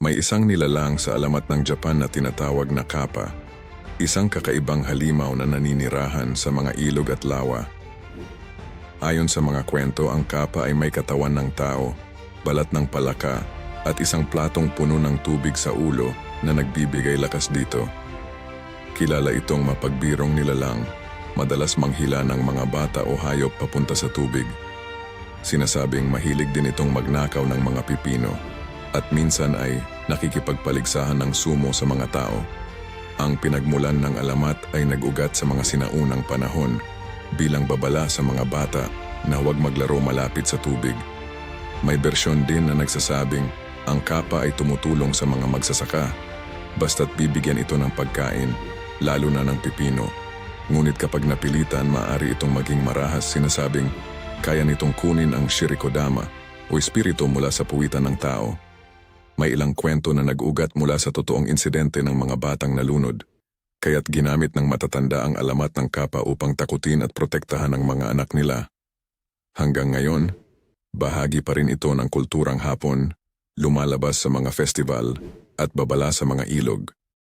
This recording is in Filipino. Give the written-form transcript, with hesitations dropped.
May isang nilalang sa alamat ng Japan na tinatawag na kappa, isang kakaibang halimaw na naninirahan sa mga ilog at lawa. Ayon sa mga kwento, ang kappa ay may katawan ng tao, balat ng palaka, at isang platong puno ng tubig sa ulo na nagbibigay lakas dito. Kilala itong mapagbirong nilalang, madalas manghila ng mga bata o hayop papunta sa tubig. Sinasabing mahilig din itong magnakaw ng mga pipino at minsan ay nakikipagpaligsahan ng sumo sa mga tao. Ang pinagmulan ng alamat ay nag-ugat sa mga sinaunang panahon bilang babala sa mga bata na huwag maglaro malapit sa tubig. May bersyon din na nagsasabing ang kappa ay tumutulong sa mga magsasaka basta't bibigyan ito ng pagkain, lalo na ng pipino. Ngunit kapag napilitan, maaari itong maging marahas. Sinasabing kaya nitong kunin ang shirikodama o espiritu mula sa puwitan ng tao. May ilang kwento na nag-ugat mula sa totoong insidente ng mga batang nalunod, kaya't ginamit ng matatanda ang alamat ng kappa upang takutin at protektahan ang mga anak nila. Hanggang ngayon, bahagi pa rin ito ng kulturang Hapon, lumalabas sa mga festival at babala sa mga ilog.